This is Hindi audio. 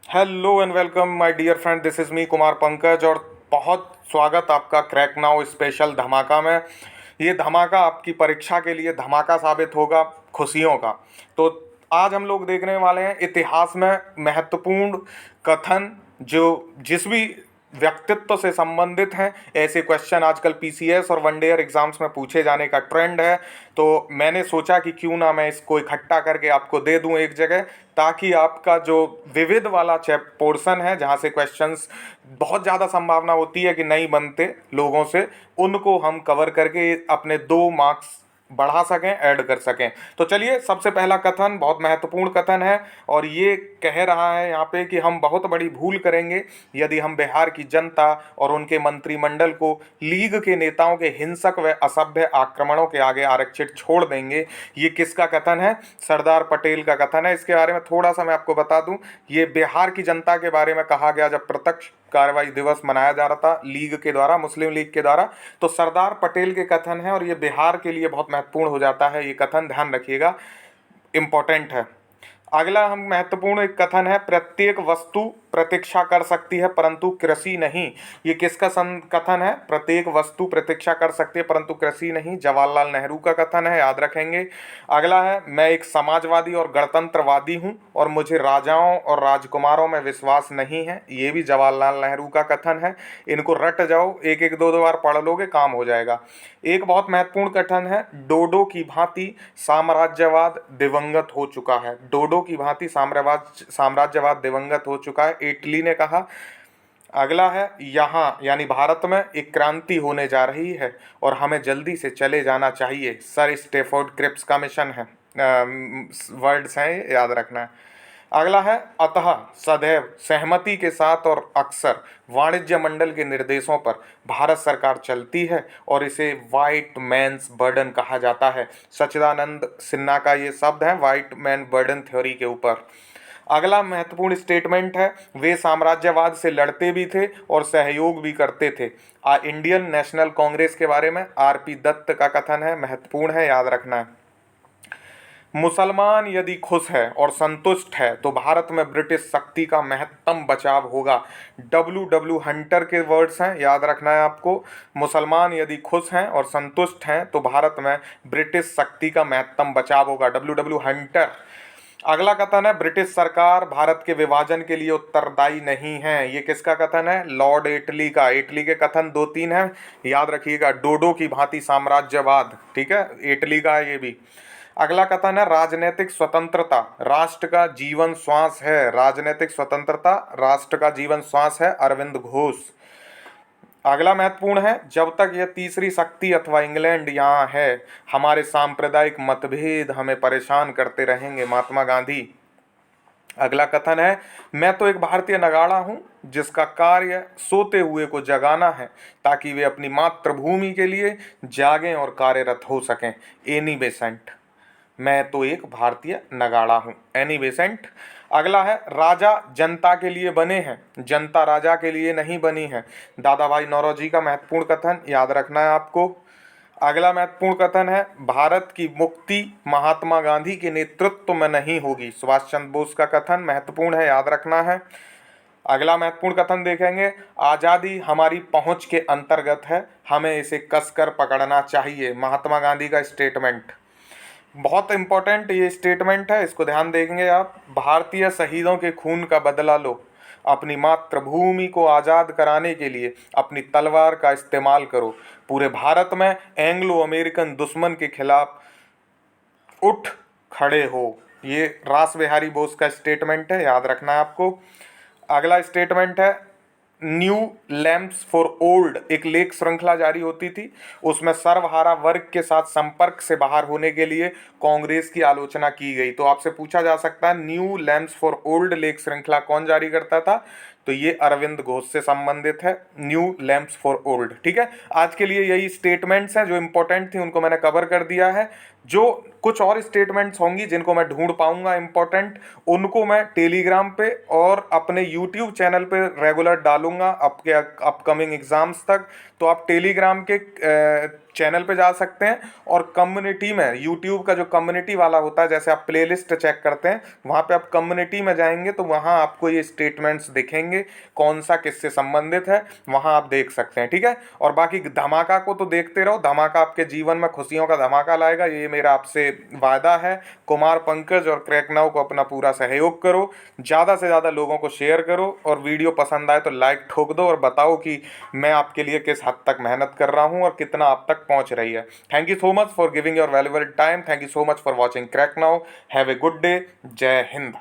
Hello and welcome my dear friend, this is me Kumar Pankaj. और बहुत स्वागत आपका क्रैक नाउ स्पेशल धमाका में। ये धमाका आपकी परीक्षा के लिए धमाका साबित होगा, खुशियों का। तो आज हम लोग देखने वाले हैं इतिहास में महत्वपूर्ण कथन, जो जिस भी व्यक्तित्व से संबंधित हैं। ऐसे क्वेश्चन आजकल पीसीएस और वन ईयर एग्जाम्स में पूछे जाने का ट्रेंड है। तो मैंने सोचा कि क्यों ना मैं इसको इकट्ठा करके आपको दे दूं एक जगह, ताकि आपका जो विविध वाला चैप पोर्शन है, जहाँ से क्वेश्चंस बहुत ज़्यादा संभावना होती है कि नहीं बनते लोगों से, उनको हम कवर करके अपने 2 मार्क्स बढ़ा सकें, ऐड कर सकें। तो चलिए, सबसे पहला कथन बहुत महत्वपूर्ण कथन है, और ये कह रहा है यहाँ पे कि हम बहुत बड़ी भूल करेंगे यदि हम बिहार की जनता और उनके मंत्रिमंडल को लीग के नेताओं के हिंसक व असभ्य आक्रमणों के आगे आरक्षित छोड़ देंगे। ये किसका कथन है? सरदार पटेल का कथन है। इसके बारे में थोड़ा सा मैं आपको बता दूं। ये बिहार की जनता के बारे में कहा गया जब प्रत्यक्ष कार्रवाई दिवस मनाया जा रहा था लीग के द्वारा, मुस्लिम लीग के द्वारा। तो सरदार पटेल के कथन है, और ये बिहार के लिए बहुत महत्वपूर्ण हो जाता है। ये कथन ध्यान रखिएगा, इम्पोर्टेंट है। अगला हम महत्वपूर्ण एक कथन है, प्रत्येक वस्तु प्रतीक्षा कर सकती है परंतु कृषि नहीं। ये किसका कथन है? प्रत्येक वस्तु प्रतीक्षा कर सकती है परंतु कृषि नहीं, जवाहरलाल नेहरू का कथन है, याद रखेंगे। अगला है, मैं एक समाजवादी और गणतंत्रवादी हूँ और मुझे राजाओं और राजकुमारों में विश्वास नहीं है। ये भी जवाहरलाल नेहरू का कथन है। इनको रट जाओ, एक एक दो दो बार पढ़ लोगे काम हो जाएगा। एक बहुत महत्वपूर्ण कथन है, डोडो की भांति साम्राज्यवाद दिवंगत हो चुका है। डोडो की भांति साम्राज्यवाद दिवंगत हो चुका है, इटली ने कहा। अगला है, यहाँ यानी भारत में एक क्रांति होने जा रही है और हमें जल्दी से चले जाना चाहिए। सर स्टेफोर्ड क्रिप्स का मिशन है। वर्ड्स हैं ये, याद रखना है। अगला है, अतः सदैव सहमति के साथ और अक्सर वाणिज्य मंडल के निर्देशों पर भारत सरकार चलती है और इसे वाइट मैन्स बर्डन कहा जाता है। सच्चिदानंद सिन्हा का ये शब्द है, वाइट मैन बर्डन थ्योरी के ऊपर। अगला महत्वपूर्ण स्टेटमेंट है, वे साम्राज्यवाद से लड़ते भी थे और सहयोग भी करते थे। इंडियन नेशनल कांग्रेस के बारे में आरपी दत्त का कथन है, महत्वपूर्ण है, याद रखना है। मुसलमान यदि खुश है और संतुष्ट है तो भारत में ब्रिटिश शक्ति का महत्तम बचाव होगा। डब्ल्यू डब्ल्यू हंटर के वर्ड्स हैं, याद रखना है आपको। मुसलमान यदि खुश हैं और संतुष्ट हैं तो भारत में ब्रिटिश शक्ति का महत्तम बचाव होगा, डब्ल्यू डब्ल्यू हंटर। अगला कथन है, ब्रिटिश सरकार भारत के विभाजन के लिए उत्तरदायी नहीं है। ये किसका कथन है? लॉर्ड एटली का। एटली के कथन 2-3 हैं, याद रखिएगा। डोडो की भांति साम्राज्यवाद, ठीक है, एटली का है ये भी। अगला कथन है, राजनीतिक स्वतंत्रता राष्ट्र का जीवन श्वास है। राजनीतिक स्वतंत्रता राष्ट्र का जीवन श्वास है, अरविंद घोष। अगला महत्वपूर्ण है, जब तक यह तीसरी शक्ति अथवा इंग्लैंड यहाँ है, हमारे सांप्रदायिक मतभेद हमें परेशान करते रहेंगे, महात्मा गांधी। अगला कथन है, मैं तो एक भारतीय नगाड़ा हूँ जिसका कार्य सोते हुए को जगाना है ताकि वे अपनी मातृभूमि के लिए जागें और कार्यरत हो सकें, एनी बेसेंट। मैं तो एक भारतीय नगाड़ा हूँ, एनी बेसेंट। अगला है, राजा जनता के लिए बने हैं, जनता राजा के लिए नहीं बनी है। दादा भाई नौरोजी का महत्वपूर्ण कथन, याद रखना है आपको। अगला महत्वपूर्ण कथन है, भारत की मुक्ति महात्मा गांधी के नेतृत्व में नहीं होगी। सुभाष चंद्र बोस का कथन महत्वपूर्ण है, याद रखना है। अगला महत्वपूर्ण कथन देखेंगे, आज़ादी हमारी पहुंच के अंतर्गत है, हमें इसे कसकर पकड़ना चाहिए, महात्मा गांधी का स्टेटमेंट। बहुत इंपॉर्टेंट ये स्टेटमेंट है, इसको ध्यान देंगे आप। भारतीय शहीदों के खून का बदला लो, अपनी मातृभूमि को आज़ाद कराने के लिए अपनी तलवार का इस्तेमाल करो, पूरे भारत में एंग्लो अमेरिकन दुश्मन के खिलाफ उठ खड़े हो। ये रास बिहारी बोस का स्टेटमेंट है, याद रखना है आपको। अगला स्टेटमेंट है, न्यू लैम्प्स फॉर ओल्ड एक लेख श्रृंखला जारी होती थी, उसमें सर्वहारा वर्ग के साथ संपर्क से बाहर होने के लिए कांग्रेस की आलोचना की गई। तो आपसे पूछा जा सकता है, न्यू लैम्प्स फॉर ओल्ड लेख श्रृंखला कौन जारी करता था? तो ये अरविंद घोष से संबंधित है, न्यू लैम्प्स फॉर ओल्ड। ठीक है, आज के लिए यही स्टेटमेंट्स हैं जो इंपॉर्टेंट थी, उनको मैंने कवर कर दिया है। जो कुछ और स्टेटमेंट्स होंगी जिनको मैं ढूंढ पाऊंगा इंपॉर्टेंट, उनको मैं टेलीग्राम पे और अपने यूट्यूब चैनल पे रेगुलर डालूंगा आपके अपकमिंग एग्जाम्स तक। तो आप टेलीग्राम के चैनल पे जा सकते हैं और कम्युनिटी में, यूट्यूब का जो कम्युनिटी वाला होता है, जैसे आप प्लेलिस्ट चेक करते हैं वहाँ पे आप कम्युनिटी में जाएंगे तो वहाँ आपको ये स्टेटमेंट्स दिखेंगे, कौन सा किससे संबंधित है, वहाँ आप देख सकते हैं। ठीक है, और बाकी धमाका को तो देखते रहो, धमाका आपके जीवन में खुशियों का धमाका लाएगा, ये मेरा आपसे वादा है। कुमार पंकज और क्रैक नाउ को अपना पूरा सहयोग करो, ज़्यादा से ज़्यादा लोगों को शेयर करो, और वीडियो पसंद आए तो लाइक ठोक दो और बताओ कि मैं आपके लिए किस हद तक मेहनत कर रहा हूँ और कितना आप तक पहुँच रही है। Thank you so much for giving your valuable time. Thank you so much for watching crack now. Have a good day. जय हिंद।